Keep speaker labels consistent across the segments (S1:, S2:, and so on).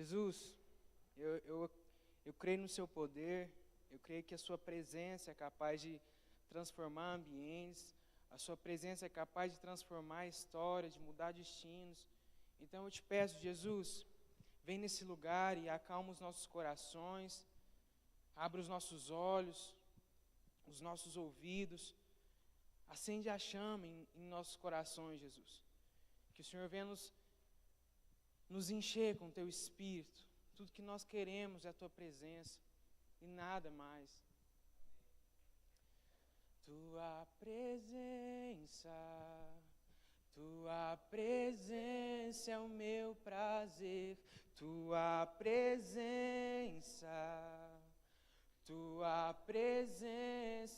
S1: Jesus, eu creio no seu poder, eu creio que a sua presença é capaz de transformar ambientes, a sua presença é capaz de transformar a história, de mudar destinos. Então eu te peço, Jesus, vem nesse lugar e acalma os nossos corações, abre os nossos olhos, os nossos ouvidos, acende a chama em nossos corações, Jesus. Que o Senhor venha nos encher com o Teu Espírito. Tudo que nós queremos é a Tua presença e nada mais. Tua presença é o meu prazer. Tua presença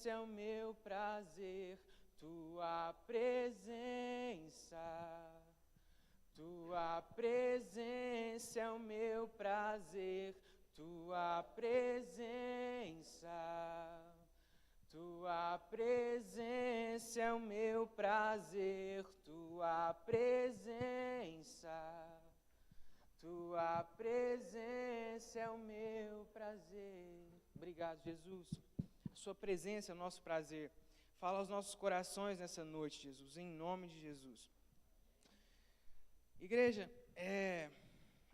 S1: é o meu prazer. Tua presença é o meu prazer. Tua presença é o meu prazer. Tua presença é o meu prazer. Obrigado, Jesus. A sua presença é o nosso prazer. Fala aos nossos corações nessa noite, Jesus, em nome de Jesus. Igreja,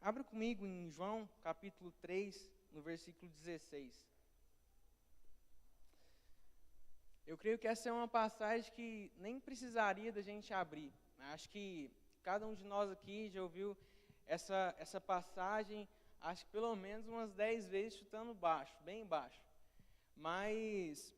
S1: abra comigo em João, capítulo 3, no versículo 16. Eu creio que essa é uma passagem que nem precisaria da gente abrir. Acho que cada um de nós aqui já ouviu essa passagem, acho que pelo menos umas 10 vezes chutando baixo, bem baixo. Mas,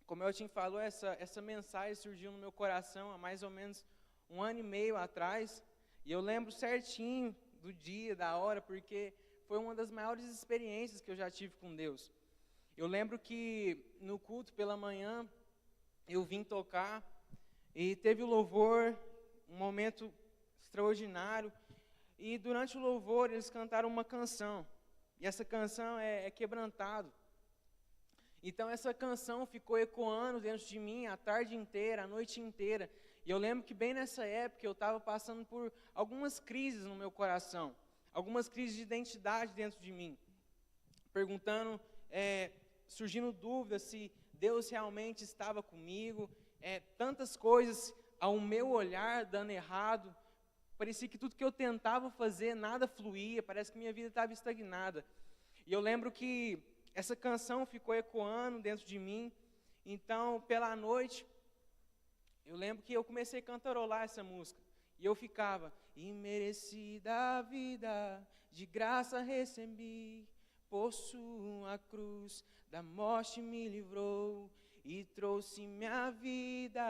S1: como eu te falou, essa mensagem surgiu no meu coração há mais ou menos 1 ano e meio atrás. E eu lembro certinho do dia, da hora, porque foi uma das maiores experiências que eu já tive com Deus. Eu lembro que no culto pela manhã, eu vim tocar e teve o louvor, um momento extraordinário. E durante o louvor eles cantaram uma canção. E essa canção é Quebrantado. Então essa canção ficou ecoando dentro de mim a tarde inteira, a noite inteira. E eu lembro que bem nessa época eu estava passando por algumas crises no meu coração. Algumas crises de identidade dentro de mim. Perguntando, surgindo dúvidas se Deus realmente estava comigo. Tantas coisas ao meu olhar dando errado. Parecia que tudo que eu tentava fazer, nada fluía. Parece que minha vida estava estagnada. E eu lembro que essa canção ficou ecoando dentro de mim. Então, pela noite, eu lembro que eu comecei a cantarolar essa música. E eu ficava, imerecida a vida, de graça recebi, por sua cruz, da morte me livrou e trouxe minha vida.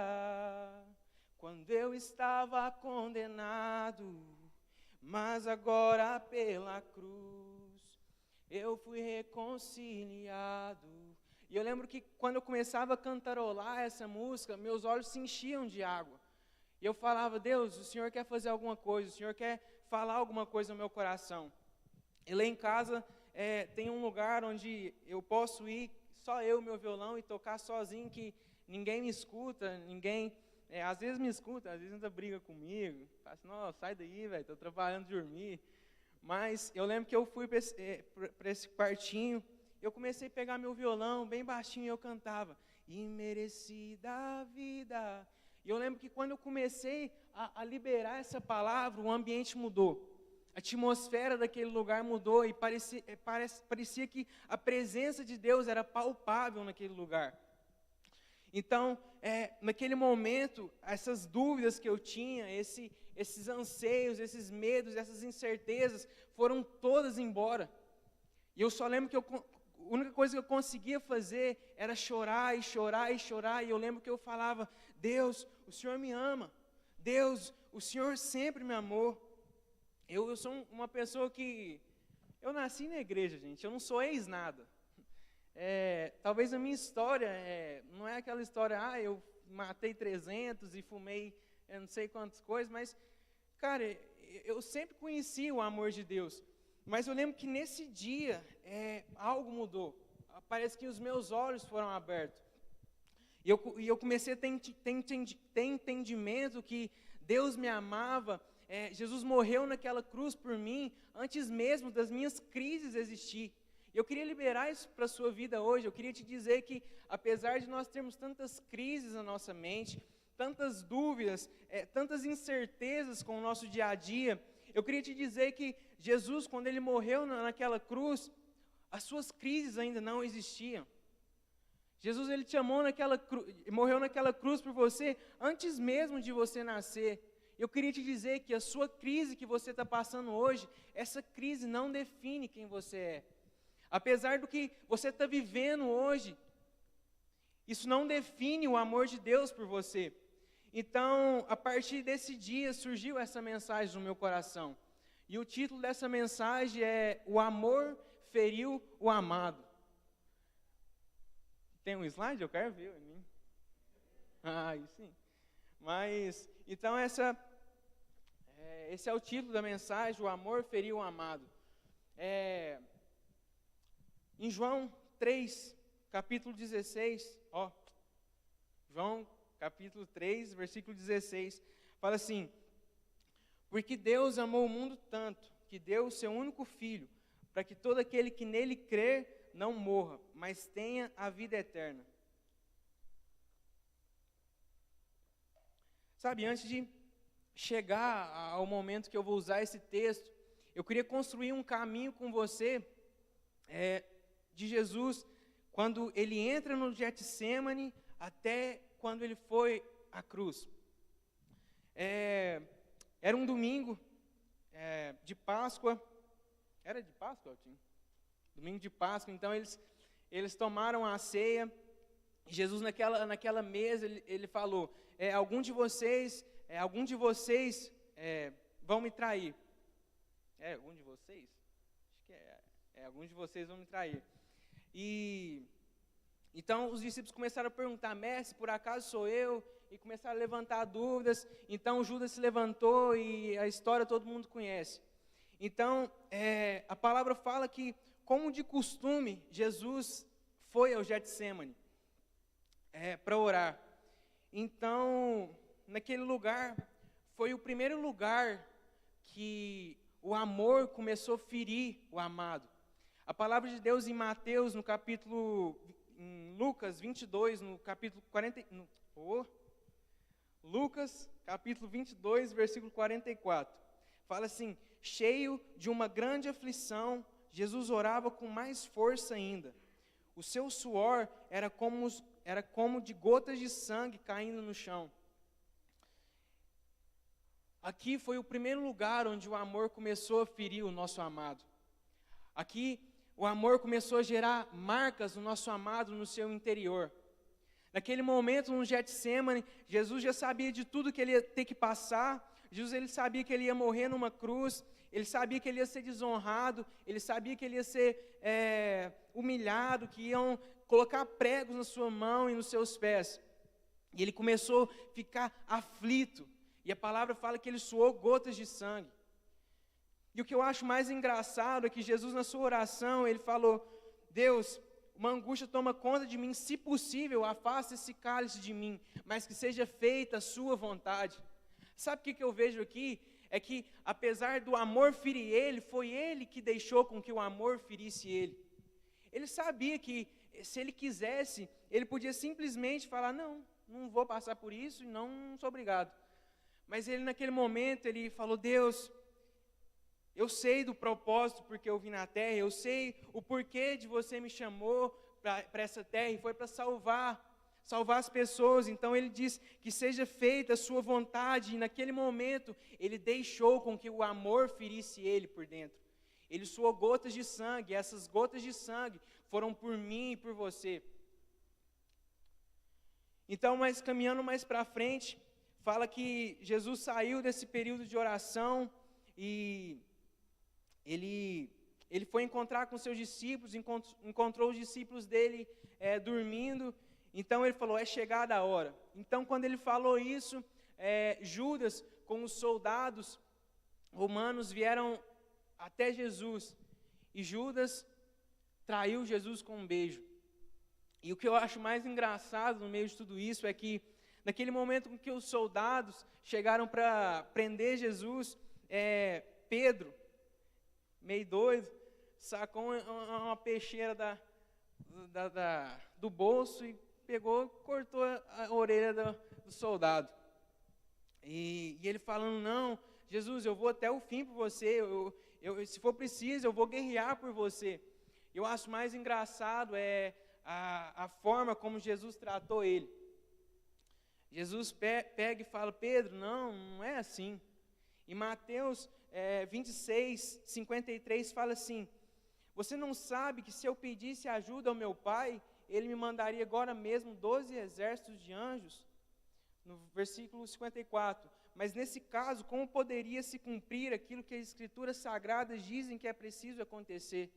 S1: Quando eu estava condenado, mas agora pela cruz, eu fui reconciliado. E eu lembro que quando eu começava a cantarolar essa música, meus olhos se enchiam de água. E eu falava, Deus, o Senhor quer fazer alguma coisa, o Senhor quer falar alguma coisa no meu coração. E lá em casa tem um lugar onde eu posso ir, só eu, meu violão, e tocar sozinho, que ninguém me escuta, às vezes me escuta, às vezes ainda briga comigo. Fala assim, não, sai daí, velho, estou trabalhando de dormir. Mas eu lembro que eu fui para esse quartinho, eu comecei a pegar meu violão bem baixinho e eu cantava, imerecida a vida. E eu lembro que quando eu comecei a liberar essa palavra, o ambiente mudou. A atmosfera daquele lugar mudou e parecia que a presença de Deus era palpável naquele lugar. Então, naquele momento, essas dúvidas que eu tinha, esses anseios, esses medos, essas incertezas, foram todas embora. E eu só lembro que a única coisa que eu conseguia fazer era chorar e chorar e chorar. E eu lembro que eu falava, Deus, o Senhor me ama. Deus, o Senhor sempre me amou. Eu sou uma pessoa que... Eu nasci na igreja, gente. Eu não sou ex-nada. Talvez a minha história não é aquela história, eu matei 300 e fumei não sei quantas coisas, mas, cara, eu sempre conheci o amor de Deus. Mas eu lembro que nesse dia, algo mudou. Parece que os meus olhos foram abertos. E eu comecei a ter entendimento que Deus me amava Jesus morreu naquela cruz por mim, antes mesmo das minhas crises existir. Eu queria liberar isso para a sua vida hoje. Eu queria te dizer que, apesar de nós termos tantas crises na nossa mente, tantas dúvidas, tantas incertezas com o nosso dia a dia, eu queria te dizer que Jesus, quando Ele morreu naquela cruz, as suas crises ainda não existiam. Jesus, Ele te amou morreu naquela cruz por você, antes mesmo de você nascer. Eu queria te dizer que a sua crise que você está passando hoje, essa crise não define quem você é. Apesar do que você está vivendo hoje, isso não define o amor de Deus por você. Então, a partir desse dia, surgiu essa mensagem no meu coração. E o título dessa mensagem é: O amor feriu o amado. Tem um slide? Eu quero ver. Aí sim. Mas, então, esse é o título da mensagem: O amor feriu o amado. Em João 3, capítulo 16, João capítulo 3, versículo 16, fala assim: Porque Deus amou o mundo tanto, que deu o seu único Filho, para que todo aquele que nele crer não morra, mas tenha a vida eterna. Sabe, antes de chegar ao momento que eu vou usar esse texto, eu queria construir um caminho com você, de Jesus, quando ele entra no Getsemane, até quando ele foi à cruz. Era um domingo de Páscoa. Era de Páscoa, Altinho? Domingo de Páscoa. Então eles tomaram a ceia. Jesus naquela mesa ele falou: algum de vocês vão me trair. Algum de vocês? Acho que alguns de vocês vão me trair. E então os discípulos começaram a perguntar: Mestre, por acaso sou eu? E começaram a levantar dúvidas. Então Judas se levantou e a história todo mundo conhece. Então a palavra fala que, como de costume, Jesus foi ao Getsemane para orar. Então, naquele lugar, foi o primeiro lugar que o amor começou a ferir o amado. A palavra de Deus em Mateus, em Lucas 22, no capítulo 40, Lucas, capítulo 22, versículo 44, fala assim: cheio de uma grande aflição, Jesus orava com mais força ainda. O seu suor era como de gotas de sangue caindo no chão. Aqui foi o primeiro lugar onde o amor começou a ferir o nosso amado. Aqui o amor começou a gerar marcas no nosso amado, no seu interior. Naquele momento, no Getsemane, Jesus já sabia de tudo que ele ia ter que passar. Jesus, ele sabia que ele ia morrer numa cruz. Ele sabia que ele ia ser desonrado. Ele sabia que ele ia ser humilhado, que iam colocar pregos na sua mão e nos seus pés. E ele começou a ficar aflito. E a palavra fala que ele suou gotas de sangue. E o que eu acho mais engraçado é que Jesus, na sua oração, ele falou: Deus, uma angústia toma conta de mim, se possível, afasta esse cálice de mim, mas que seja feita a sua vontade. Sabe o que eu vejo aqui? É que, apesar do amor ferir ele, foi ele que deixou com que o amor ferisse ele. Ele sabia que, se ele quisesse, ele podia simplesmente falar: não vou passar por isso e não sou obrigado. Mas ele, naquele momento, ele falou: Deus, eu sei do propósito porque eu vim na terra, eu sei o porquê de você me chamou para essa terra, e foi para salvar as pessoas. Então ele diz que seja feita a sua vontade, e naquele momento ele deixou com que o amor ferisse ele por dentro. Ele suou gotas de sangue, e essas gotas de sangue foram por mim e por você. Então, mas caminhando mais para frente, fala que Jesus saiu desse período de oração e ele foi encontrar com seus discípulos, encontrou os discípulos dele dormindo. Então ele falou: é chegada a hora. Então, quando ele falou isso, Judas, com os soldados romanos, vieram até Jesus. E Judas traiu Jesus com um beijo. E o que eu acho mais engraçado no meio de tudo isso é que, naquele momento em que os soldados chegaram para prender Jesus, Pedro, meio doido, sacou uma peixeira do bolso e pegou, cortou a orelha do soldado. E ele falando, não, Jesus, eu vou até o fim por você, se for preciso, eu vou guerrear por você. Eu acho mais engraçado a forma como Jesus tratou ele. Jesus pega e fala, Pedro, não é assim. Em Mateus 26, 53 fala assim, você não sabe que se eu pedisse ajuda ao meu Pai, Ele me mandaria agora mesmo 12 exércitos de anjos? No versículo 54, mas nesse caso, como poderia se cumprir aquilo que as Escrituras Sagradas dizem que é preciso acontecer?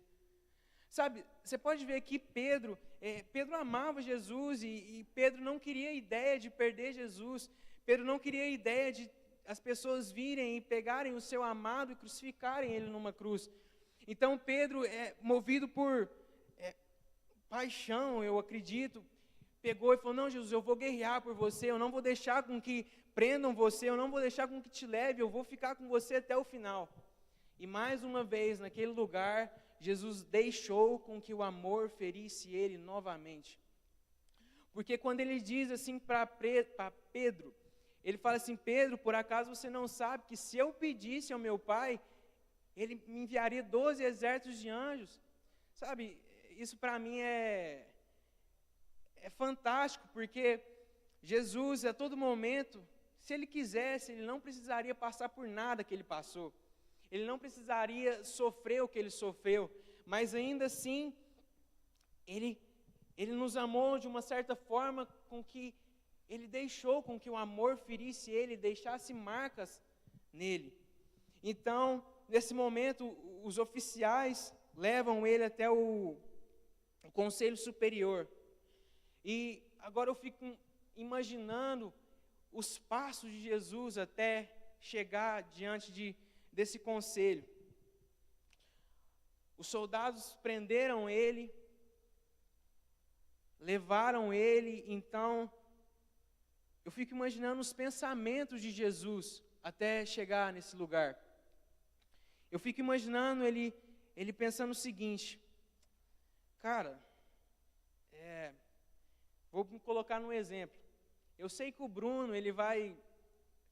S1: Sabe, você pode ver que Pedro amava Jesus e Pedro não queria a ideia de perder Jesus. Pedro não queria a ideia de as pessoas virem e pegarem o seu amado e crucificarem ele numa cruz. Então Pedro, movido por paixão, eu acredito, pegou e falou, não, Jesus, eu vou guerrear por você, eu não vou deixar com que prendam você, eu não vou deixar com que te leve, eu vou ficar com você até o final. E mais uma vez, naquele lugar, Jesus deixou com que o amor ferisse ele novamente. Porque quando ele diz assim para Pedro, ele fala assim, Pedro, por acaso você não sabe que se eu pedisse ao meu Pai, Ele me enviaria 12 exércitos de anjos? Sabe, isso para mim é fantástico, porque Jesus, a todo momento, se Ele quisesse, Ele não precisaria passar por nada que Ele passou. Ele não precisaria sofrer o que Ele sofreu, mas ainda assim, Ele nos amou de uma certa forma com que Ele deixou com que o amor ferisse Ele, deixasse marcas nele. Então, nesse momento, os oficiais levam Ele até o Conselho Superior. E agora eu fico imaginando os passos de Jesus até chegar diante desse conselho. Os soldados prenderam ele, levaram ele, então eu fico imaginando os pensamentos de Jesus até chegar nesse lugar. Eu fico imaginando ele pensando o seguinte, cara, vou me colocar num exemplo. Eu sei que o Bruno, ele vai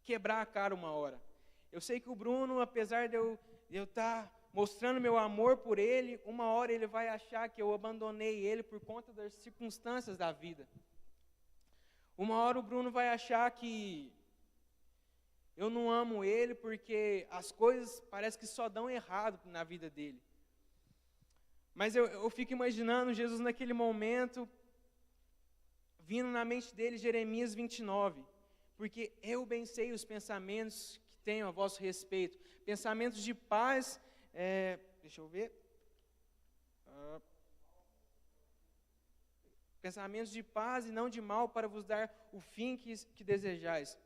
S1: quebrar a cara uma hora. Eu sei que o Bruno, apesar de eu estar mostrando meu amor por ele, uma hora ele vai achar que eu abandonei ele por conta das circunstâncias da vida. Uma hora o Bruno vai achar que eu não amo ele porque as coisas parece que só dão errado na vida dele. Mas eu fico imaginando Jesus naquele momento, vindo na mente dele Jeremias 29, porque eu bem sei os pensamentos que tenho a vosso respeito, pensamentos de paz, deixa eu ver, pensamentos de paz e não de mal, para vos dar o fim que desejais.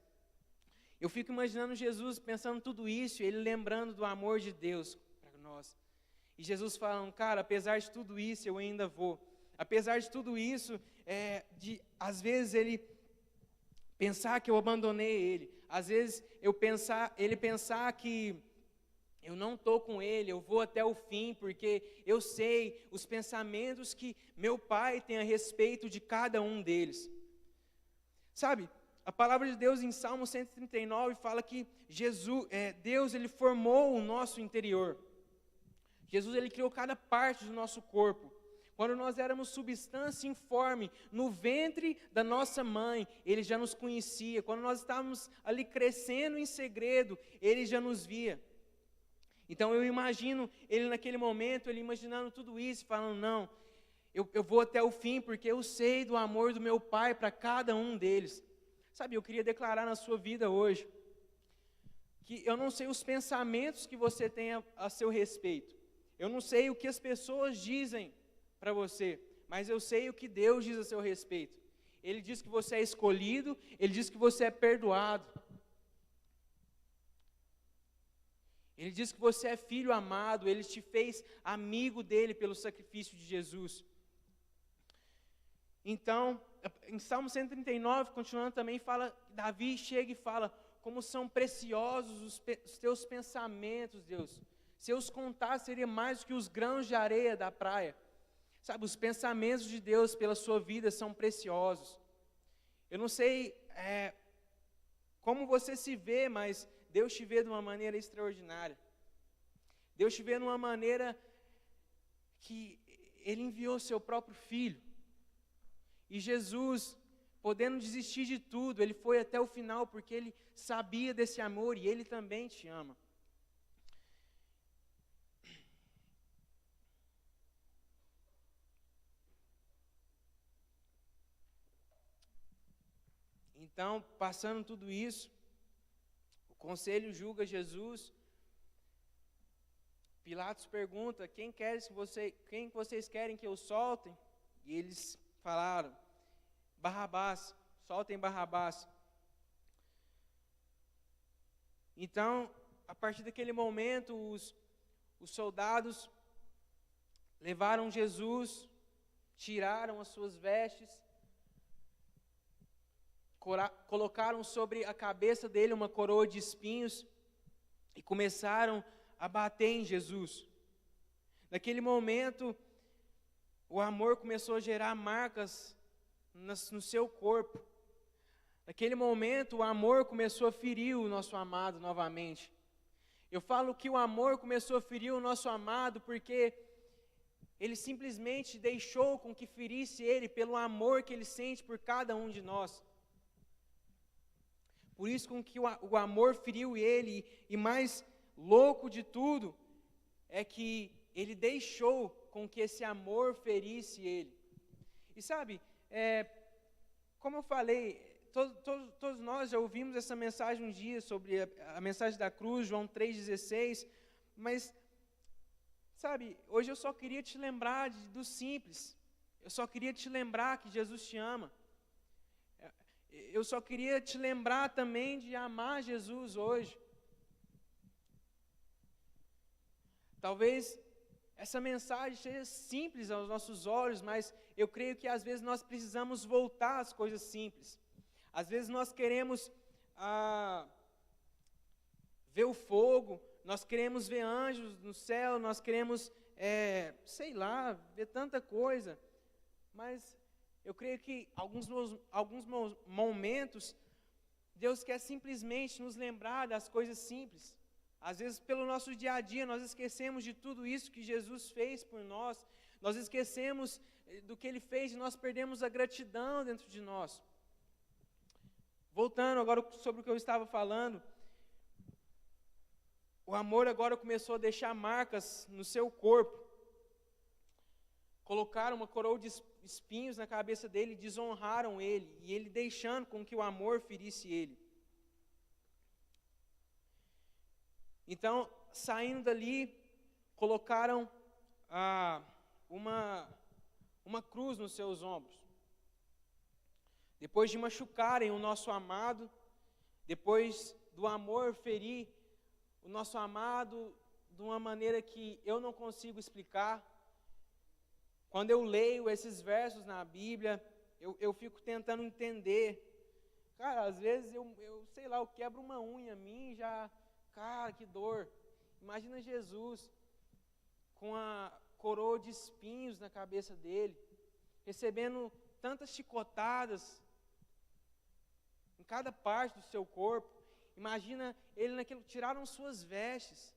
S1: Eu fico imaginando Jesus pensando tudo isso, ele lembrando do amor de Deus para nós. E Jesus falando, cara, apesar de tudo isso, eu ainda vou. Apesar de tudo isso, às vezes ele pensar que eu abandonei ele, às vezes ele pensar que eu não estou com ele, eu vou até o fim, porque eu sei os pensamentos que meu Pai tem a respeito de cada um deles. Sabe, a palavra de Deus em Salmo 139 fala que Deus ele formou o nosso interior. Jesus ele criou cada parte do nosso corpo. Quando nós éramos substância informe, no ventre da nossa mãe, Ele já nos conhecia. Quando nós estávamos ali crescendo em segredo, Ele já nos via. Então eu imagino Ele naquele momento, Ele imaginando tudo isso, falando, não, eu vou até o fim, porque eu sei do amor do meu Pai para cada um deles. Sabe, eu queria declarar na sua vida hoje, que eu não sei os pensamentos que você tem a seu respeito. Eu não sei o que as pessoas dizem para você, mas eu sei o que Deus diz a seu respeito. Ele diz que você é escolhido, Ele diz que você é perdoado. Ele diz que você é filho amado, Ele te fez amigo dEle pelo sacrifício de Jesus. Então, em Salmo 139, continuando também, Davi chega e fala, como são preciosos os teus pensamentos, Deus. Se eu os contasse, seria mais do que os grãos de areia da praia. Sabe, os pensamentos de Deus pela sua vida são preciosos. Eu não sei como você se vê, mas Deus te vê de uma maneira extraordinária. Deus te vê de uma maneira que Ele enviou seu próprio Filho. E Jesus, podendo desistir de tudo, Ele foi até o final, porque Ele sabia desse amor e Ele também te ama. Então, passando tudo isso, o conselho julga Jesus. Pilatos pergunta: quem vocês querem que eu soltem? E eles falaram: Barrabás, soltem Barrabás. Então, a partir daquele momento, os soldados levaram Jesus, tiraram as suas vestes, colocaram sobre a cabeça dele uma coroa de espinhos e começaram a bater em Jesus. Naquele momento, o amor começou a gerar marcas no seu corpo. Naquele momento, o amor começou a ferir o nosso amado novamente. Eu falo que o amor começou a ferir o nosso amado porque ele simplesmente deixou com que ferisse ele pelo amor que ele sente por cada um de nós. Por isso com que o amor feriu ele, e mais louco de tudo é que ele deixou com que esse amor ferisse ele. E sabe, como eu falei, todos nós já ouvimos essa mensagem um dia sobre a mensagem da cruz, João 3,16, mas, sabe, hoje eu só queria te lembrar do simples. Eu só queria te lembrar que Jesus te ama. Eu só queria te lembrar também de amar Jesus hoje. Talvez essa mensagem seja simples aos nossos olhos, mas eu creio que às vezes nós precisamos voltar às coisas simples. Às vezes nós queremos ver o fogo, nós queremos ver anjos no céu, nós queremos, ver tanta coisa, mas eu creio que alguns momentos, Deus quer simplesmente nos lembrar das coisas simples. Às vezes, pelo nosso dia a dia, nós esquecemos de tudo isso que Jesus fez por nós, nós esquecemos do que Ele fez e nós perdemos a gratidão dentro de nós. Voltando agora sobre o que eu estava falando, o amor agora começou a deixar marcas no seu corpo. Colocaram uma coroa de espinhos na cabeça dele, desonraram ele, e ele deixando com que o amor ferisse ele. Então, saindo dali, colocaram uma cruz nos seus ombros. Depois de machucarem o nosso amado, depois do amor ferir o nosso amado de uma maneira que eu não consigo explicar, quando eu leio esses versos na Bíblia, eu fico tentando entender. Cara, às vezes eu quebro uma unha minha e já... Cara, que dor. Imagina Jesus com a coroa de espinhos na cabeça dele, recebendo tantas chicotadas em cada parte do seu corpo. Imagina ele naquilo, tiraram suas vestes.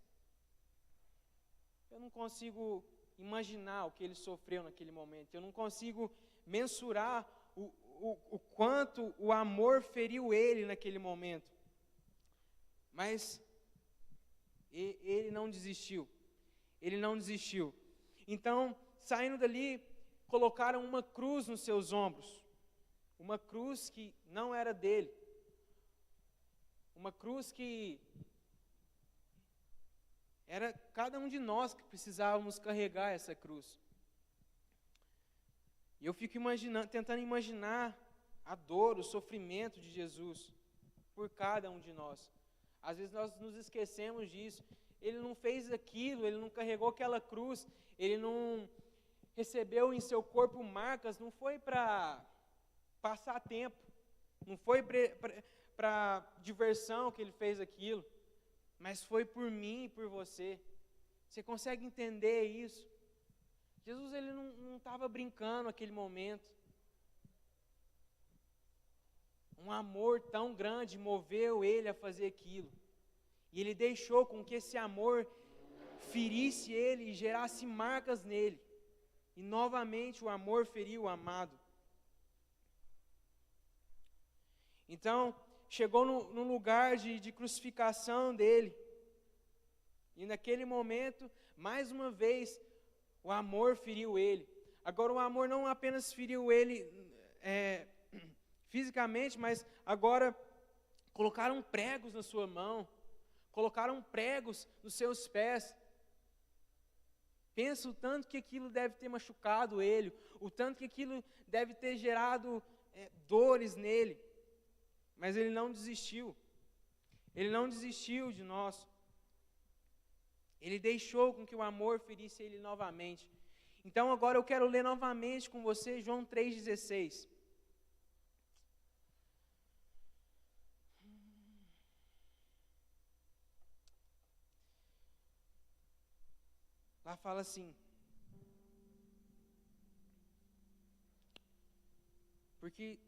S1: Eu não consigo imaginar o que ele sofreu naquele momento. Eu não consigo mensurar o quanto o amor feriu ele naquele momento. Mas ele não desistiu. Ele não desistiu. Então, saindo dali, colocaram uma cruz nos seus ombros. Uma cruz que não era dele. Uma cruz que era cada um de nós que precisávamos carregar essa cruz. E eu fico tentando imaginar a dor, o sofrimento de Jesus por cada um de nós. Às vezes nós nos esquecemos disso. Ele não fez aquilo, ele não carregou aquela cruz, ele não recebeu em seu corpo marcas, não foi para passar tempo, não foi para diversão que ele fez aquilo, mas foi por mim e por você. Você consegue entender isso? Jesus, ele não estava brincando naquele momento. Um amor tão grande moveu ele a fazer aquilo. E ele deixou com que esse amor ferisse ele e gerasse marcas nele. E novamente o amor feriu o amado. Então, chegou no lugar de crucificação dele. E naquele momento, mais uma vez, o amor feriu ele. Agora o amor não apenas feriu ele fisicamente, mas agora colocaram pregos na sua mão, colocaram pregos nos seus pés. Pensa o tanto que aquilo deve ter machucado ele, o tanto que aquilo deve ter gerado dores nele. Mas ele não desistiu. Ele não desistiu de nós. Ele deixou com que o amor ferisse ele novamente. Então agora eu quero ler novamente com você João 3,16. Lá fala assim: porque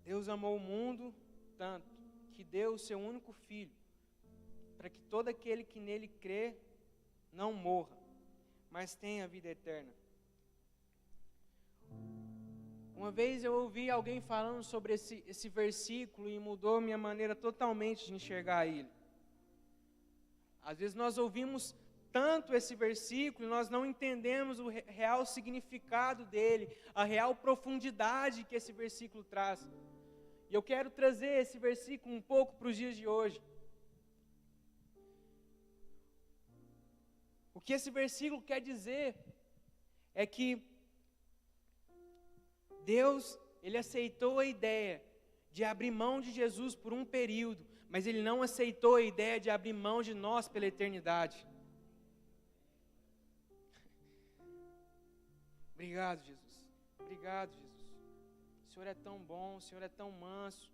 S1: Deus amou o mundo tanto, que deu o seu único Filho, para que todo aquele que nele crê não morra, mas tenha vida eterna. Uma vez eu ouvi alguém falando sobre esse versículo e mudou minha maneira totalmente de enxergar ele. Às vezes nós ouvimos tanto esse versículo, nós não entendemos o real significado dele, a real profundidade que esse versículo traz. E eu quero trazer esse versículo um pouco para os dias de hoje. O que esse versículo quer dizer é que Deus, ele aceitou a ideia de abrir mão de Jesus por um período, mas ele não aceitou a ideia de abrir mão de nós pela eternidade. Obrigado, Jesus. Obrigado, Jesus. O Senhor é tão bom, o Senhor é tão manso.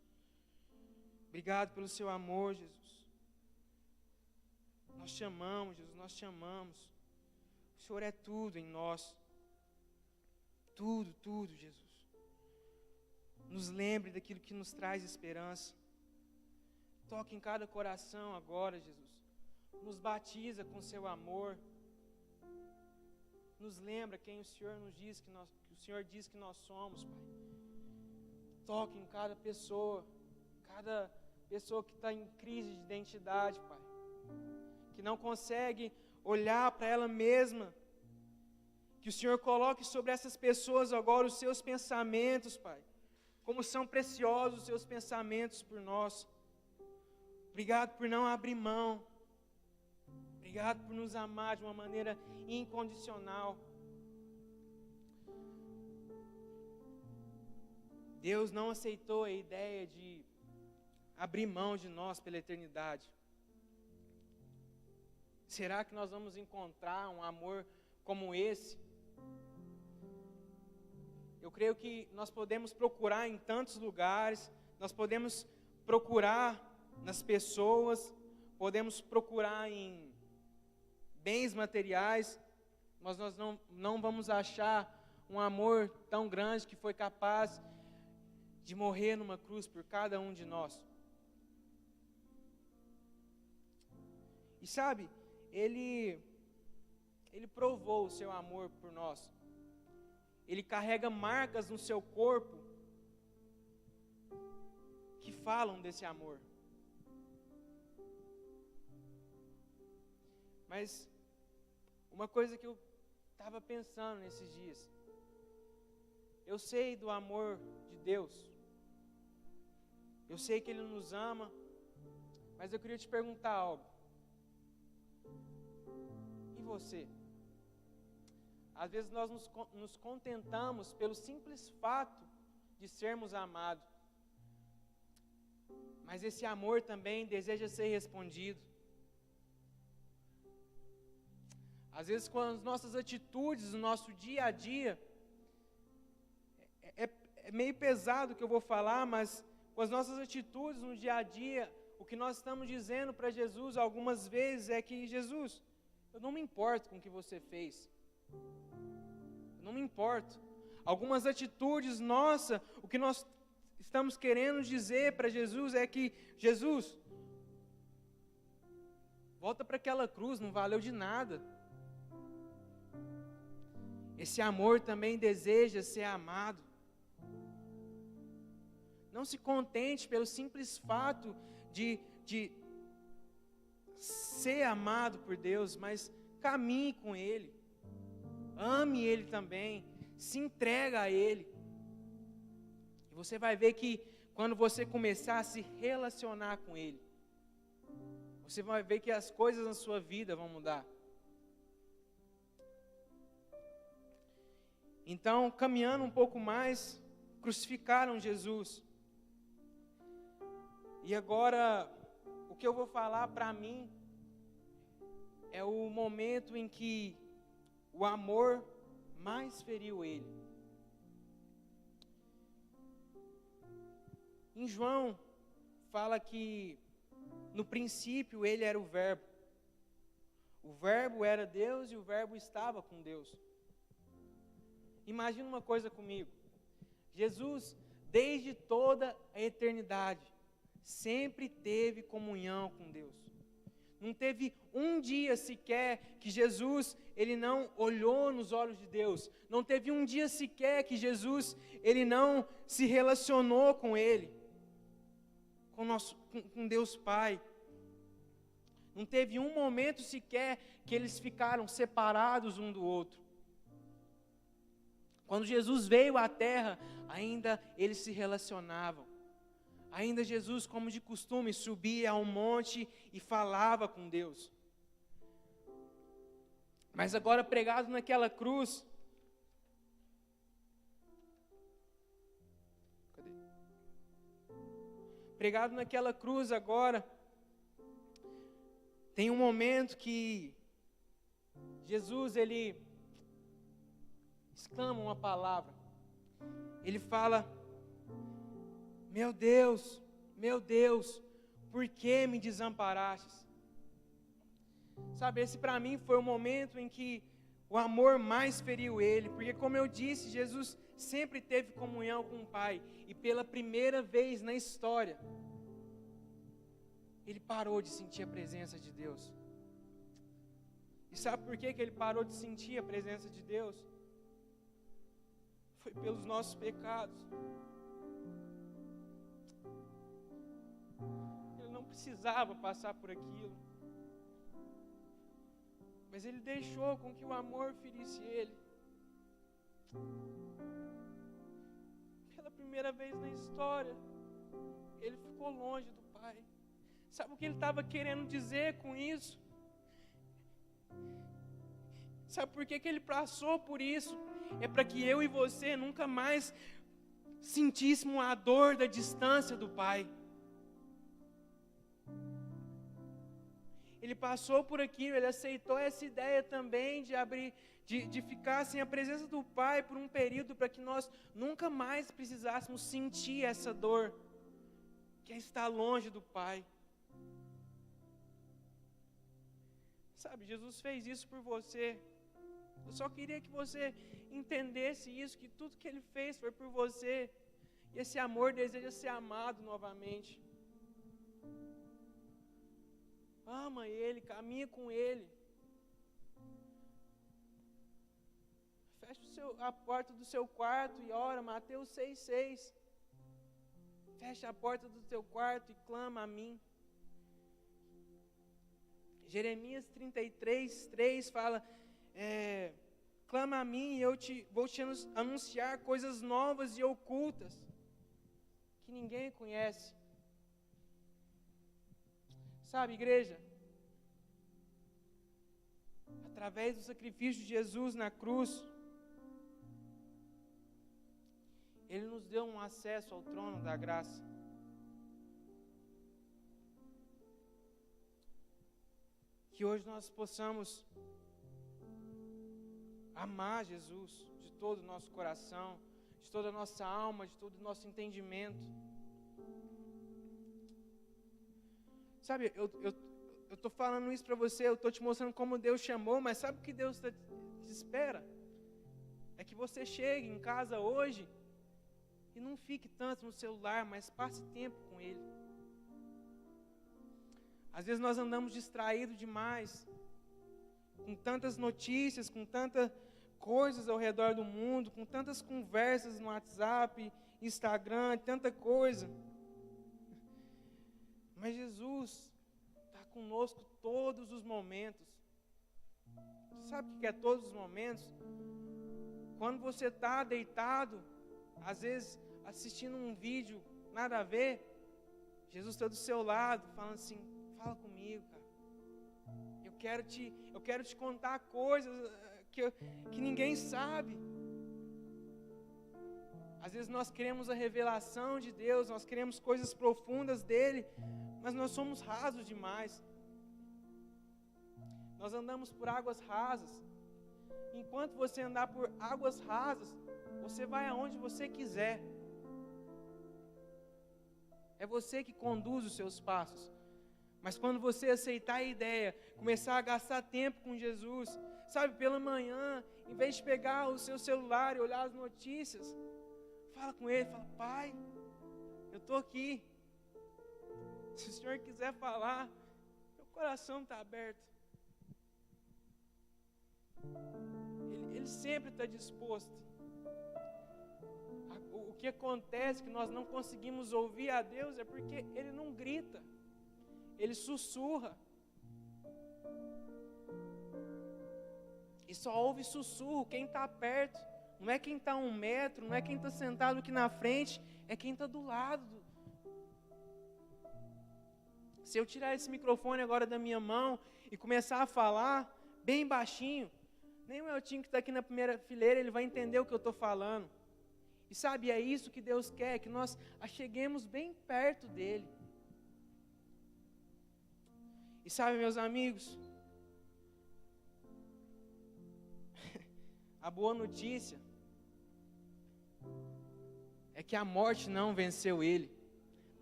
S1: Obrigado pelo seu amor, Jesus. Nós te amamos, Jesus, nós te amamos. O Senhor é tudo em nós. Tudo, tudo, Jesus. Nos lembre daquilo que nos traz esperança. Toque em cada coração agora, Jesus. Nos batiza com seu amor. Nos lembra quem o Senhor nos diz que o Senhor diz que nós somos, Pai. Toque em cada pessoa que está em crise de identidade, Pai. Que não consegue olhar para ela mesma. Que o Senhor coloque sobre essas pessoas agora os seus pensamentos, Pai. Como são preciosos os seus pensamentos por nós. Obrigado por não abrir mão. Obrigado por nos amar de uma maneira incondicional. Deus não aceitou a ideia de abrir mão de nós pela eternidade. Será que nós vamos encontrar um amor como esse? Eu creio que nós podemos procurar em tantos lugares, nós podemos procurar nas pessoas, podemos procurar em bens materiais, mas nós não vamos achar um amor tão grande que foi capaz de morrer numa cruz por cada um de nós. E sabe, Ele provou o seu amor por nós. Ele carrega marcas no seu corpo que falam desse amor. Mas uma coisa que eu estava pensando nesses dias, eu sei do amor de Deus, eu sei que Ele nos ama, mas eu queria te perguntar algo. E você? Às vezes nós nos contentamos pelo simples fato de sermos amados, mas esse amor também deseja ser respondido. Às vezes com as nossas atitudes, no nosso dia a dia, é meio pesado o que eu vou falar, mas com as nossas atitudes no dia a dia, o que nós estamos dizendo para Jesus algumas vezes é que, Jesus, eu não me importo com o que você fez. Eu não me importo. Algumas atitudes nossas, o que nós estamos querendo dizer para Jesus é que, Jesus, volta para aquela cruz, não valeu de nada. Esse amor também deseja ser amado. Não se contente pelo simples fato de ser amado por Deus, mas caminhe com Ele. Ame Ele também. Se entrega a Ele. E você vai ver que quando você começar a se relacionar com Ele, você vai ver que as coisas na sua vida vão mudar. Então, caminhando um pouco mais, crucificaram Jesus. E agora, o que eu vou falar para mim é o momento em que o amor mais feriu Ele. Em João, fala que no princípio Ele era o Verbo. O Verbo era Deus e o Verbo estava com Deus. Imagina uma coisa comigo. Jesus, desde toda a eternidade, sempre teve comunhão com Deus. Não teve um dia sequer que Jesus, ele não olhou nos olhos de Deus. Não teve um dia sequer que Jesus, ele não se relacionou com Ele, com Deus Pai. Não teve um momento sequer que eles ficaram separados um do outro. Quando Jesus veio à terra, ainda eles se relacionavam. Ainda Jesus, como de costume, subia ao monte e falava com Deus. Mas agora pregado naquela cruz, pregado naquela cruz agora, tem um momento que Jesus, ele exclama uma palavra. Ele fala: meu Deus, por que me desamparastes? Sabe, esse para mim foi o momento em que o amor mais feriu Ele, porque como eu disse, Jesus sempre teve comunhão com o Pai, e pela primeira vez na história, Ele parou de sentir a presença de Deus. E sabe por que Ele parou de sentir a presença de Deus? Foi pelos nossos pecados. Ele não precisava passar por aquilo, mas Ele deixou com que o amor ferisse Ele. Pela primeira vez na história, Ele ficou longe do Pai. Sabe o que Ele estava querendo dizer com isso? Sabe por que Ele passou por isso? É para que eu e você nunca mais sentíssemos a dor da distância do Pai. Ele passou por aquilo, Ele aceitou essa ideia também de abrir, de ficar sem a presença do Pai por um período, para que nós nunca mais precisássemos sentir essa dor, que é estar longe do Pai. Sabe, Jesus fez isso por você. Eu só queria que você entendesse isso, que tudo que Ele fez foi por você, e esse amor deseja ser amado novamente. Ama Ele, caminha com Ele. Fecha a porta do seu quarto e ora, Mateus 6,6. Fecha a porta do teu quarto e clama a mim. Jeremias 33,3 fala, clama a mim e eu vou te anunciar coisas novas e ocultas, que ninguém conhece. Sabe, igreja, através do sacrifício de Jesus na cruz, Ele nos deu um acesso ao trono da graça. Que hoje nós possamos amar Jesus de todo o nosso coração, de toda a nossa alma, de todo o nosso entendimento. Sabe, eu estou falando isso para você, eu estou te mostrando como Deus chamou, mas sabe o que Deus te espera? É que você chegue em casa hoje e não fique tanto no celular, mas passe tempo com Ele. Às vezes nós andamos distraídos demais, com tantas notícias, com tantas coisas ao redor do mundo, com tantas conversas no WhatsApp, Instagram, tanta coisa. Mas Jesus está conosco todos os momentos. Você sabe o que é todos os momentos? Quando você está deitado, às vezes assistindo um vídeo, nada a ver, Jesus está do seu lado, falando assim, fala comigo, cara. Eu quero te contar coisas que ninguém sabe. Às vezes nós queremos a revelação de Deus, nós queremos coisas profundas dEle, mas nós somos rasos demais. Nós andamos por águas rasas. Enquanto você andar por águas rasas, você vai aonde você quiser. É você que conduz os seus passos. Mas quando você aceitar a ideia, começar a gastar tempo com Jesus, sabe, pela manhã, em vez de pegar o seu celular e olhar as notícias, fala com Ele, fala, Pai, eu estou aqui. Se o Senhor quiser falar, meu coração está aberto. Ele sempre está disposto. O que acontece que nós não conseguimos ouvir a Deus é porque Ele não grita, Ele sussurra. E só ouve sussurro quem está perto. Não é quem está a 1 metro, não é quem está sentado aqui na frente, é quem está do lado. Se eu tirar esse microfone agora da minha mão e começar a falar bem baixinho, nem o Eltinho que está aqui na primeira fileira, ele vai entender o que eu estou falando. E sabe, é isso que Deus quer, que nós cheguemos bem perto dEle. E sabe, meus amigos, a boa notícia é que a morte não venceu Ele.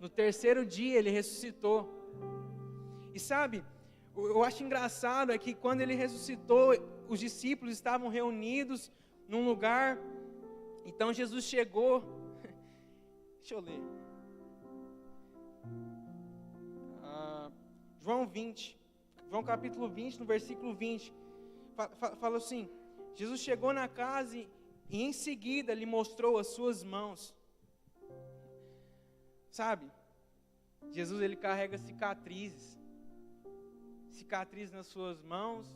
S1: No 3º dia Ele ressuscitou. E sabe, eu acho engraçado é que quando Ele ressuscitou, os discípulos estavam reunidos num lugar. Então Jesus chegou. Deixa eu ler. João capítulo 20, no versículo 20. Fala assim, Jesus chegou na casa e em seguida lhe mostrou as suas mãos. Sabe, Jesus ele carrega cicatrizes nas suas mãos,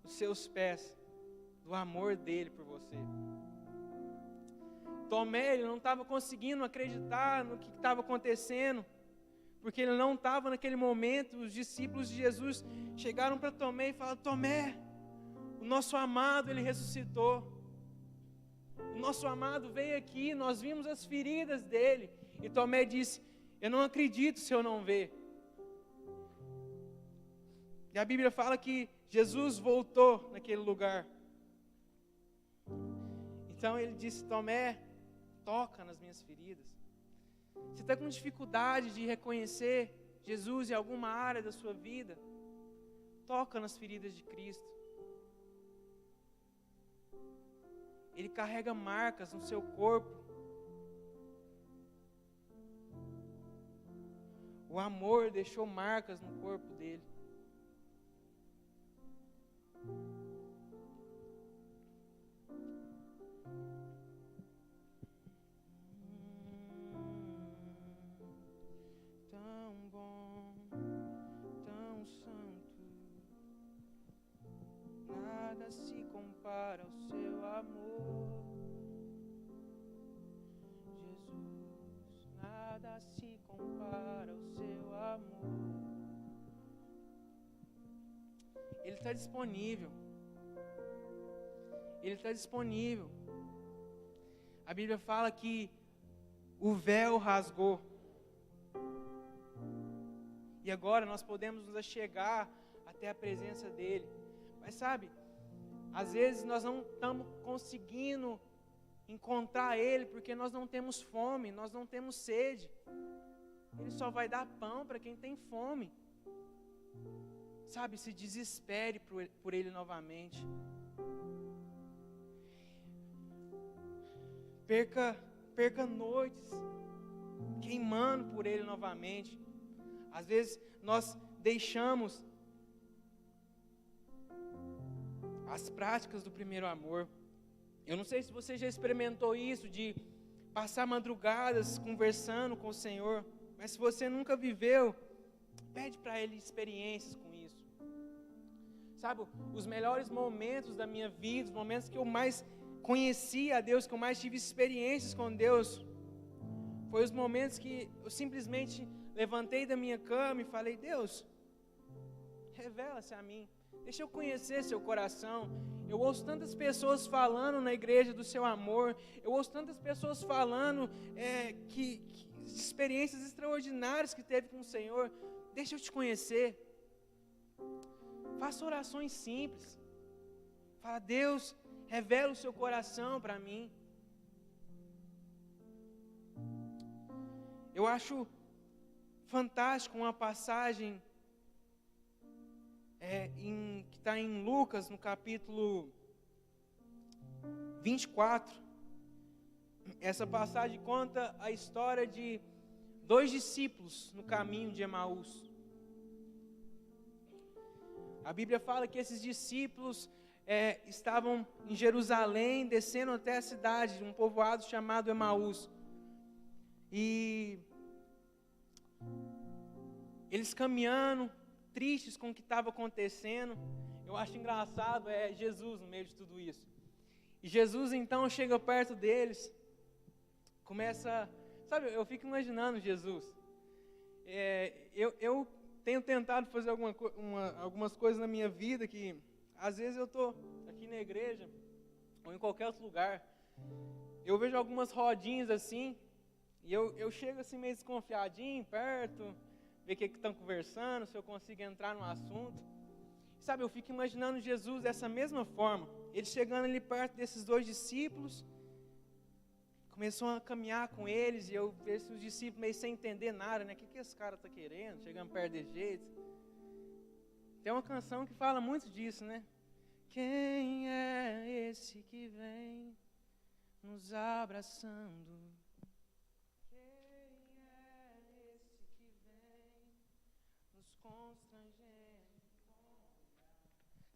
S1: nos seus pés, do amor dele por você. Tomé, ele não estava conseguindo acreditar no que estava acontecendo, porque ele não estava naquele momento. Os discípulos de Jesus chegaram para Tomé e falaram, Tomé, o nosso amado, ele ressuscitou. O nosso amado veio aqui, nós vimos as feridas dele. E Tomé disse, eu não acredito se eu não ver. E a Bíblia fala que Jesus voltou naquele lugar. Então ele disse, Tomé, toca nas minhas feridas. Você está com dificuldade de reconhecer Jesus em alguma área da sua vida? Toca nas feridas de Cristo. Ele carrega marcas no seu corpo. O amor deixou marcas no corpo dele. Tão bom, tão santo, nada se compara ao seu amor. Jesus, nada se compara ao seu amor. Ele está disponível. Ele está disponível. A Bíblia fala que o véu rasgou. E agora nós podemos nos achegar até a presença dEle. Mas sabe, às vezes nós não estamos conseguindo encontrar Ele porque nós não temos fome, nós não temos sede. Ele só vai dar pão para quem tem fome. sabe, se desespere por Ele novamente. Perca noites queimando por Ele novamente. Às vezes nós deixamos as práticas do primeiro amor. Eu não sei se você já experimentou isso, de passar madrugadas conversando com o Senhor, mas se você nunca viveu, pede para Ele experiências com isso. Sabe, os melhores momentos da minha vida, os momentos que eu mais conheci a Deus, que eu mais tive experiências com Deus, foi os momentos que eu simplesmente levantei da minha cama e falei: Deus, revela-se a mim, deixa eu conhecer seu coração. Eu ouço tantas pessoas falando na igreja do seu amor, eu ouço tantas pessoas falando que experiências extraordinárias que teve com o Senhor. Deixa eu te conhecer. Faça orações simples. Fala: Deus, revela o seu coração para mim. Eu acho fantástico uma passagem que está em Lucas, no capítulo 24. Essa passagem conta a história de 2 discípulos no caminho de Emaús. A Bíblia fala que esses discípulos estavam em Jerusalém, descendo até a cidade de um povoado chamado Emaús. E eles caminhando, tristes com o que estava acontecendo. Eu acho engraçado, Jesus no meio de tudo isso. E Jesus então chega perto deles, começa, sabe, eu fico imaginando Jesus. Eu tenho tentado fazer algumas coisas na minha vida que, às vezes eu estou aqui na igreja, ou em qualquer outro lugar, eu vejo algumas rodinhas assim, e eu chego assim meio desconfiadinho, perto, ver o que estão conversando, se eu consigo entrar no assunto. Sabe, eu fico imaginando Jesus dessa mesma forma. Ele chegando ali perto desses 2 discípulos, começou a caminhar com eles, e eu vejo os discípulos meio sem entender nada, né? O que esse cara está querendo? Chegando perto de jeito. Tem uma canção que fala muito disso, né? Quem é esse que vem nos abraçando?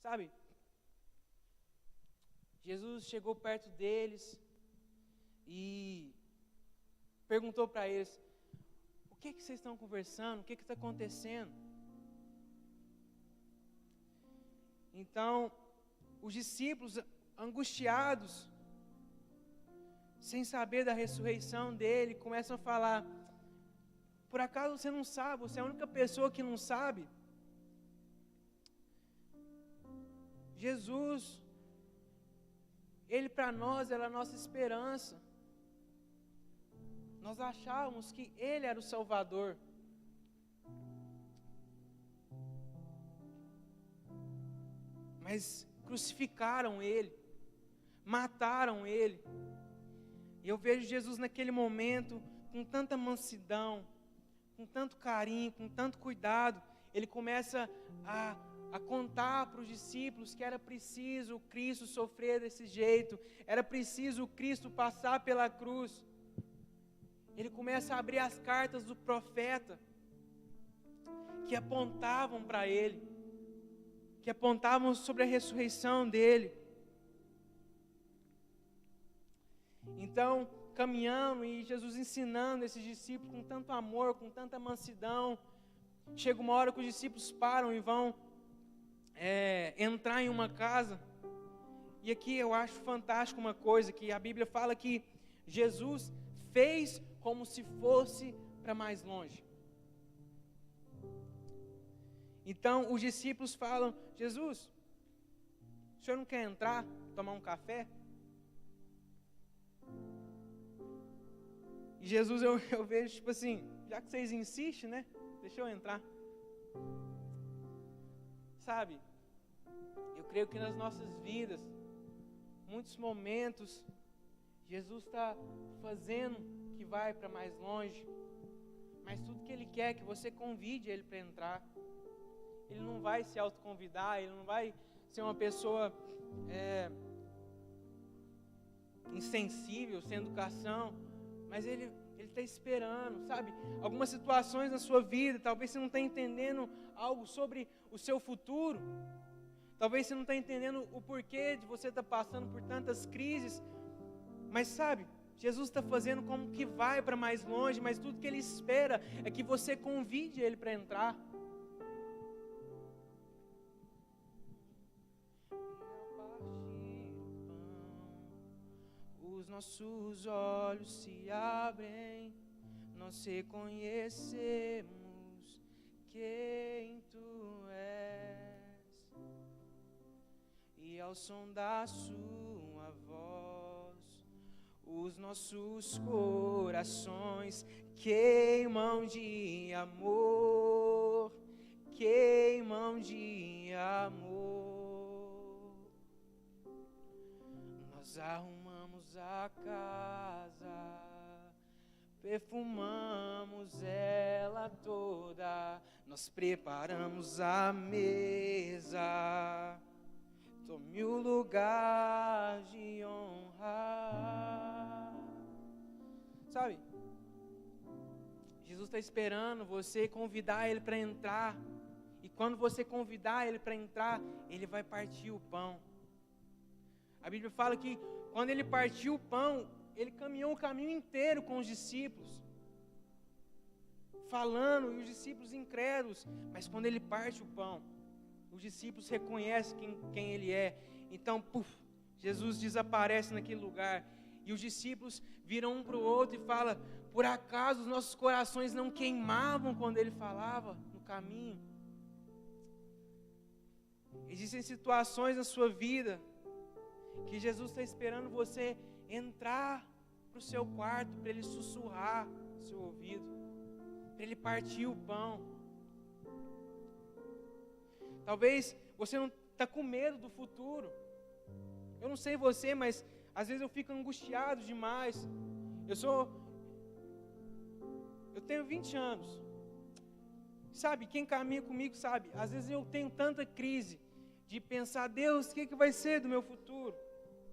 S1: Sabe, Jesus chegou perto deles e perguntou para eles: o que vocês estão conversando? O que está acontecendo? Então, os discípulos, angustiados, sem saber da ressurreição dele, começam a falar: por acaso você não sabe? Você é a única pessoa que não sabe? Jesus, Ele para nós era a nossa esperança. Nós achávamos que Ele era o Salvador. Mas crucificaram Ele, mataram Ele. E eu vejo Jesus naquele momento, com tanta mansidão, com tanto carinho, com tanto cuidado. Ele começa a contar para os discípulos que era preciso o Cristo sofrer desse jeito, era preciso o Cristo passar pela cruz. Ele começa a abrir as cartas do profeta, que apontavam para ele, que apontavam sobre a ressurreição dele. Então, caminhando e Jesus ensinando esses discípulos com tanto amor, com tanta mansidão, chega uma hora que os discípulos param e vão entrar em uma casa. E aqui eu acho fantástico uma coisa, que a Bíblia fala que Jesus fez como se fosse para mais longe. Então os discípulos falam: Jesus, o senhor não quer entrar, tomar um café? E Jesus, eu vejo tipo assim: já que vocês insistem, né? Deixa eu entrar. Sabe, eu creio que nas nossas vidas, muitos momentos, Jesus está fazendo que vai para mais longe, mas tudo que Ele quer é que você convide Ele para entrar, ele não vai se autoconvidar, ele não vai ser uma pessoa insensível, sem educação, mas ele está esperando, sabe? Algumas situações na sua vida, talvez você não está entendendo algo sobre o seu futuro, talvez você não está entendendo o porquê de você estar passando por tantas crises, mas sabe, Jesus está fazendo como que vai para mais longe, mas tudo que Ele espera é que você convide Ele para entrar. Os nossos olhos se abrem, nós reconhecemos quem Tu és, e ao som da Sua voz, os nossos corações queimam de amor, queimam de amor. Nós arrumamos a casa, perfumamos ela toda, nós preparamos a mesa. Tome o lugar de honra. Sabe, Jesus está esperando você convidar Ele para entrar. E quando você convidar Ele para entrar, Ele vai partir o pão. A Bíblia fala que quando Ele partiu o pão, Ele caminhou o caminho inteiro com os discípulos, falando, e os discípulos incrédulos. Mas quando Ele parte o pão, os discípulos reconhecem quem Ele é. Então, Jesus desaparece naquele lugar. E os discípulos viram um para o outro e falam: por acaso os nossos corações não queimavam quando Ele falava no caminho? Existem situações na sua vida que Jesus está esperando você entrar para o seu quarto, para Ele sussurrar no seu ouvido, para Ele partir o pão. Eu você não está com medo do futuro. Eu não sei você, mas às vezes eu fico angustiado demais. Eu tenho 20 anos. Sabe, quem caminha comigo sabe, às vezes eu tenho tanta crise de pensar: Deus, o que vai ser do meu futuro?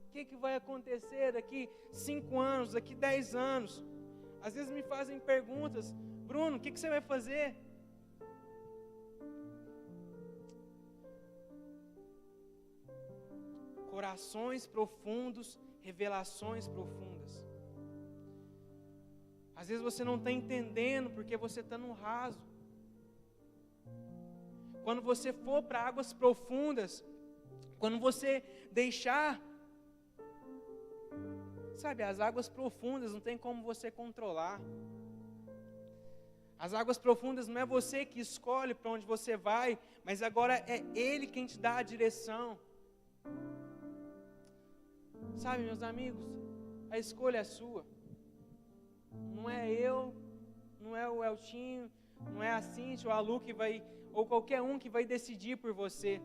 S1: O que vai acontecer daqui 5 anos, daqui 10 anos? Às vezes me fazem perguntas: Bruno, o que você vai fazer? Corações profundos, revelações profundas. Às vezes você não está entendendo porque você está no raso. Quando você for para águas profundas, quando você deixar, sabe, as águas profundas não tem como você controlar. As águas profundas não é você que escolhe para onde você vai, mas agora é Ele quem te dá a direção. Sabe, meus amigos, a escolha é sua. Não é eu, não é o Eltinho, não é a Cíntia ou a Lu que vai, ou qualquer um que vai decidir por você.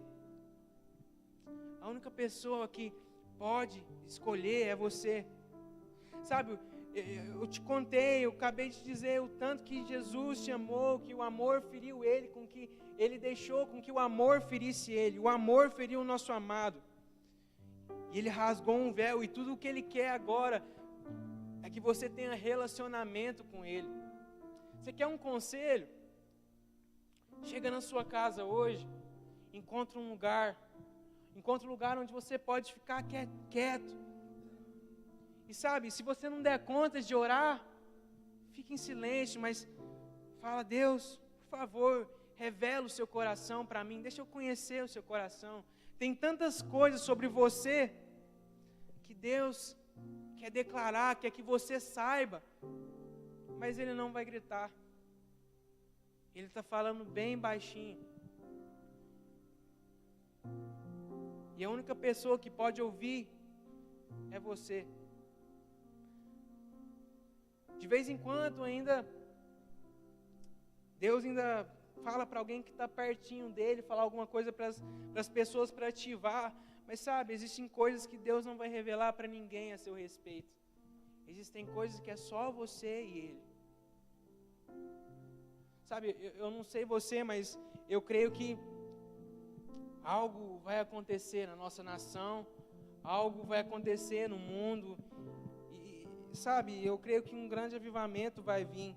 S1: A única pessoa que pode escolher é você. Sabe, eu te contei, eu acabei de dizer o tanto que Jesus te amou, que o amor feriu Ele, com que Ele deixou com que o amor ferisse Ele. O amor feriu o nosso amado. E Ele rasgou um véu, e tudo o que Ele quer agora é que você tenha relacionamento com Ele. Você quer um conselho? Chega na sua casa hoje, encontra um lugar onde você pode ficar quieto. E sabe, se você não der conta de orar, fique em silêncio, mas fala: Deus, por favor, revela o seu coração para mim, deixa eu conhecer o seu coração. Tem tantas coisas sobre você que Deus quer declarar, quer que você saiba, mas Ele não vai gritar. Ele está falando bem baixinho. E a única pessoa que pode ouvir é você. De vez em quando Deus ainda fala para alguém que está pertinho dele, falar alguma coisa para as pessoas para ativar. Mas sabe, existem coisas que Deus não vai revelar para ninguém a seu respeito. Existem coisas que é só você e Ele. Sabe, eu não sei você, mas eu creio que algo vai acontecer na nossa nação, algo vai acontecer no mundo. E sabe, eu creio que um grande avivamento vai vir.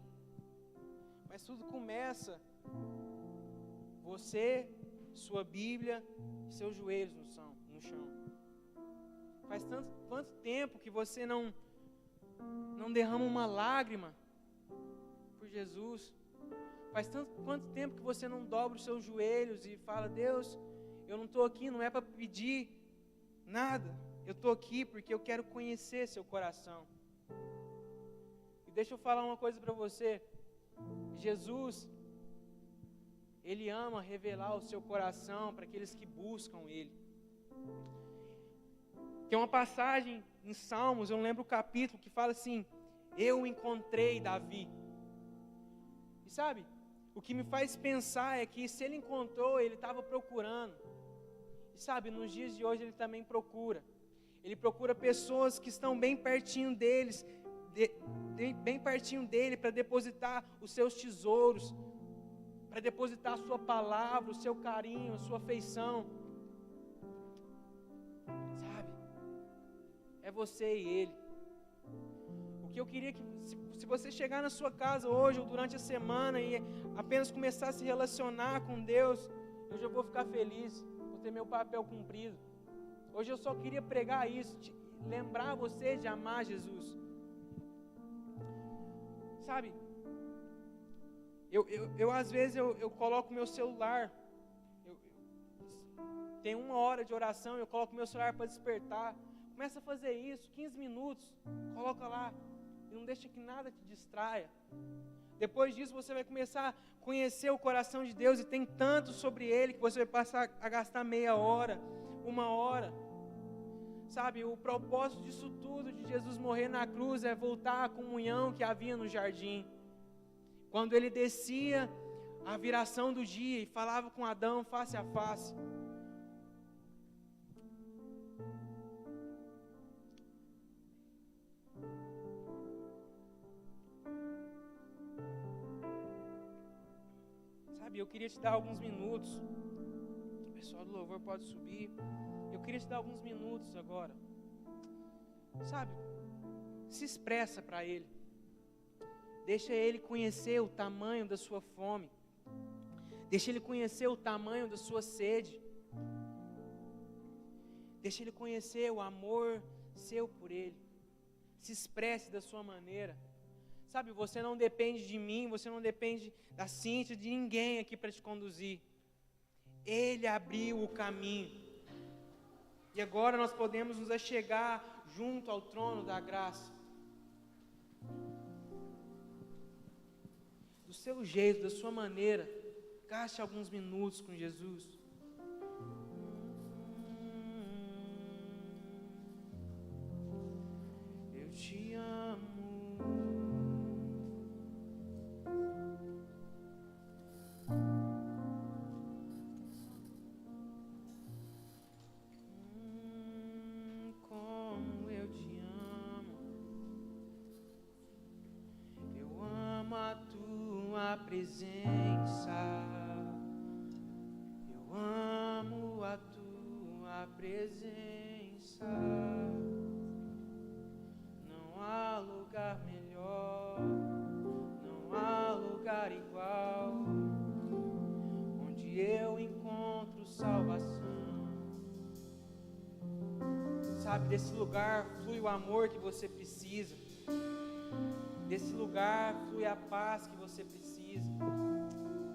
S1: Mas tudo começa você, sua Bíblia e seus joelhos no chão. Faz quanto tempo que você não derrama uma lágrima por Jesus? Faz quanto tempo que você não dobra os seus joelhos e fala: Deus, eu não estou aqui, não é para pedir nada, eu estou aqui porque eu quero conhecer seu coração. E deixa eu falar uma coisa para você. Jesus, Ele ama revelar o seu coração para aqueles que buscam Ele. Tem uma passagem em Salmos, eu não lembro o capítulo, que fala assim: eu encontrei Davi. E sabe, o que me faz pensar é que se ele encontrou, ele estava procurando. E sabe, nos dias de hoje ele também procura. Ele procura pessoas que estão bem pertinho bem pertinho dele, para depositar os seus tesouros, para depositar a sua palavra, o seu carinho, a sua afeição. Sabe? É você e ele. O que eu queria que, se você chegar na sua casa hoje ou durante a semana e apenas começar a se relacionar com Deus, eu já vou ficar feliz, vou ter meu papel cumprido. Hoje eu só queria pregar isso, lembrar você de amar Jesus. Sabe, eu às vezes eu coloco meu celular, tem 1 hora de oração, eu coloco meu celular para despertar. Começa a fazer isso, 15 minutos, coloca lá, e não deixa que nada te distraia. Depois disso você vai começar a conhecer o coração de Deus, e tem tanto sobre Ele, que você vai passar a gastar meia hora, 1 hora. Sabe, o propósito disso tudo, de Jesus morrer na cruz, é voltar à comunhão que havia no jardim. Quando Ele descia a viração do dia e falava com Adão face a face. Sabe, eu queria te dar alguns minutos. O pessoal do louvor pode subir. Eu queria te dar alguns minutos agora. Sabe, se expressa para Ele. Deixa Ele conhecer o tamanho da sua fome. Deixa Ele conhecer o tamanho da sua sede. Deixa Ele conhecer o amor seu por Ele. Se expresse da sua maneira. Sabe, você não depende de mim, você não depende da Cíntia, de ninguém aqui para te conduzir. Ele abriu o caminho. E agora nós podemos nos achegar junto ao trono da graça. Do seu jeito, da sua maneira, gaste alguns minutos com Jesus. Eu te amo. Presença, eu amo a tua presença, não há lugar melhor, não há lugar igual, onde eu encontro salvação. Sabe, desse lugar flui o amor que você precisa, desse lugar flui a paz que você precisa.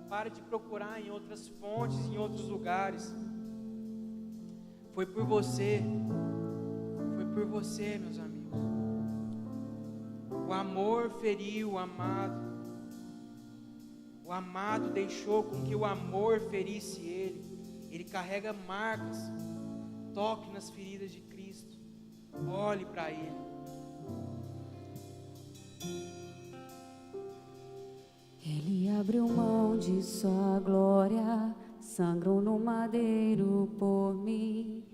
S1: Pare de procurar em outras fontes, em outros lugares. Foi por você, meus amigos. O amor feriu o amado. O amado deixou com que o amor ferisse ele. Ele carrega marcas. Toque nas feridas de Cristo. Olhe para Ele.
S2: Ele abriu mão de sua glória, sangrou no madeiro por mim,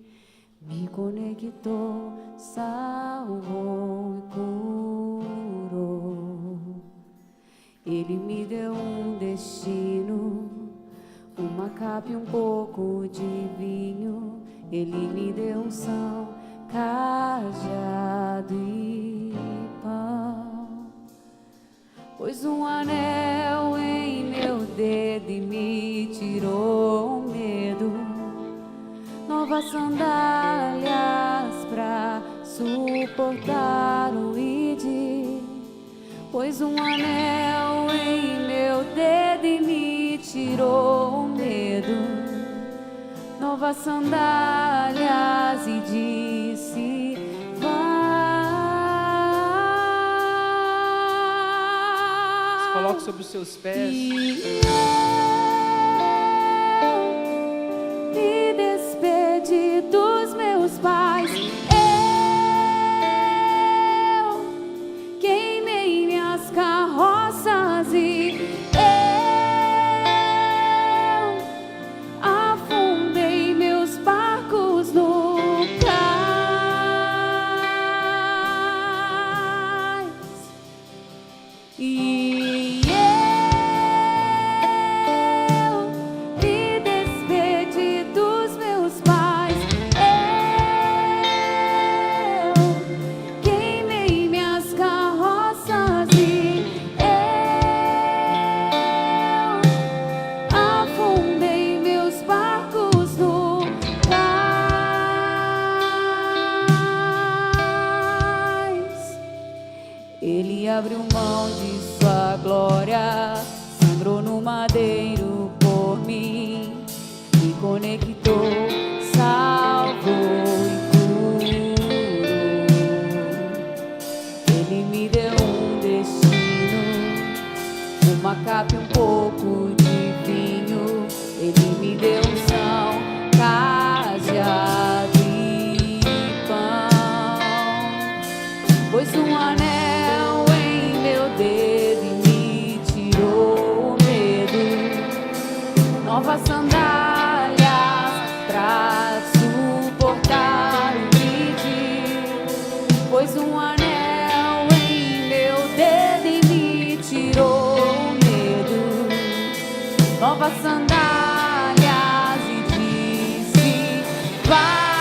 S2: me conectou, salvou e curou. Ele me deu um destino, uma capa e um pouco de vinho. Ele me deu unção, cajado e pão. Pôs um anel em meu dedo e me tirou o medo. Novas sandálias pra suportar o ide. Pôs um anel em meu dedo e me tirou o medo. Novas sandálias e disse: vai.
S1: Se coloque sobre os seus pés.
S2: E eu me despedi dos meus pais. Eu queimei minhas carroças e afundei meus barcos no cais. E eu me despedi dos meus pais. Eu queimei minhas carroças e eu afundei meus barcos no cais. Ele abriu mão de sua glória, sangrou no madeiro por mim, me conectou, salvou e curou. Ele me deu um destino, uma capa e um pouco de vinho. Ele me deu unção, cajado e pão. Pôs um anel em meu dedo e me tirou o medo. Novas sandálias pra suportar o ide. Pôs um anel em meu dedo e me tirou o medo. Novas sandálias e disse: vai.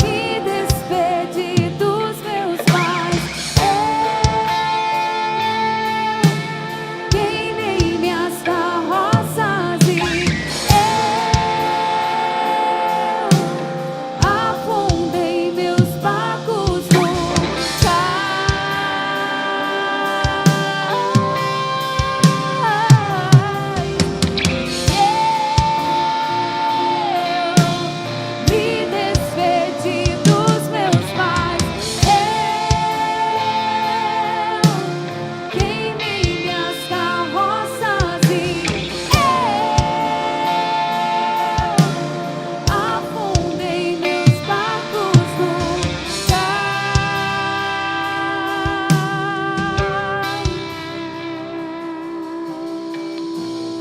S2: Me despedi dos meus pais. Eu queimei minhas carroças e eu afundei meus barcos no me despedi dos meus pais. Eu queimei minhas carroças e eu afundei meus barcos no cais.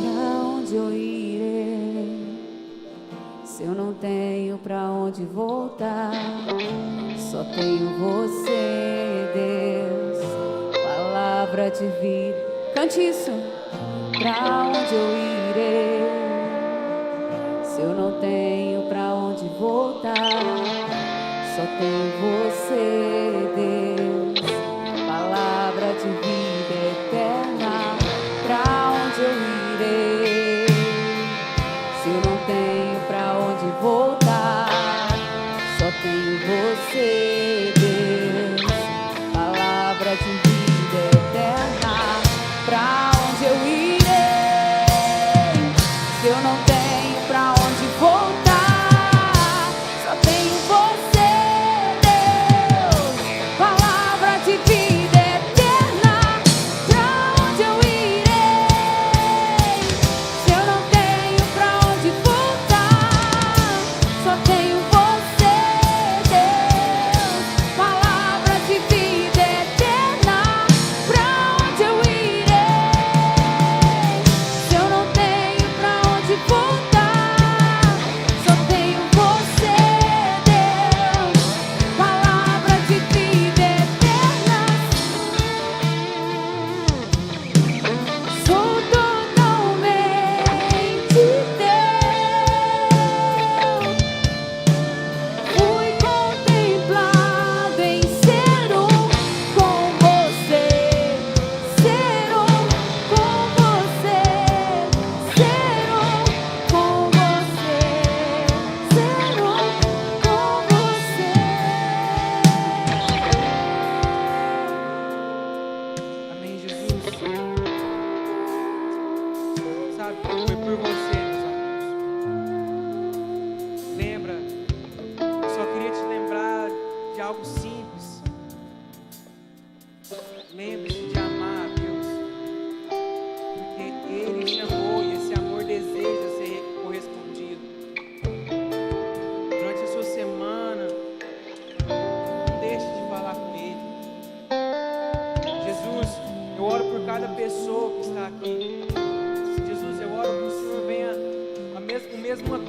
S2: Pra onde eu irei? Se eu não tenho pra onde voltar, só tenho você, Deus, palavra de vida. Cante isso. Pra onde eu irei? Se eu não tenho pra onde voltar, só tenho você, Deus, palavra de vida eterna. Pra onde eu irei? Se eu não tenho pra onde voltar, só tenho você, Deus, palavra de vida eterna. Pra onde eu irei? Se eu não tenho pra onde voltar, só tenho você, Deus, palavra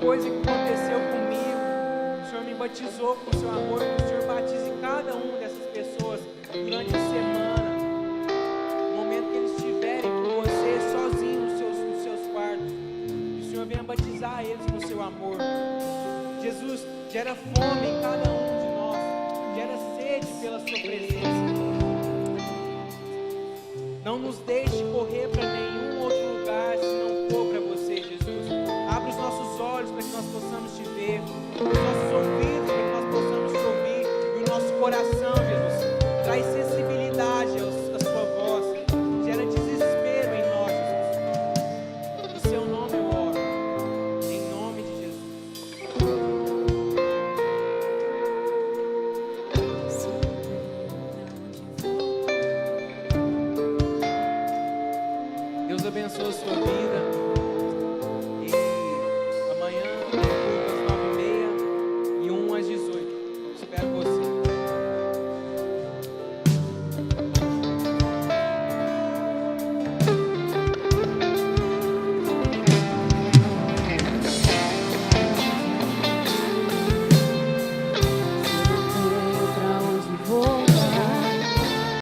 S1: coisa que aconteceu comigo, o Senhor me batizou com o seu amor, que o Senhor batize cada uma dessas pessoas durante a semana, no momento que eles estiverem com você, sozinhos nos seus quartos, que o Senhor venha batizar eles com o seu amor. Jesus, gera fome em cada um de nós, gera sede pela sua presença. Não nos deixe correr para nenhum outro lugar se não for para você, Jesus. Abre os nossos olhos para que nós possamos te ver, os nossos ouvidos para que nós possamos te ouvir, e o nosso coração, Jesus, traz sensibilidade à sua voz, gera desespero em nós, Jesus. No seu nome eu oro, em nome de Jesus. Deus abençoe a sua vida. E amanhã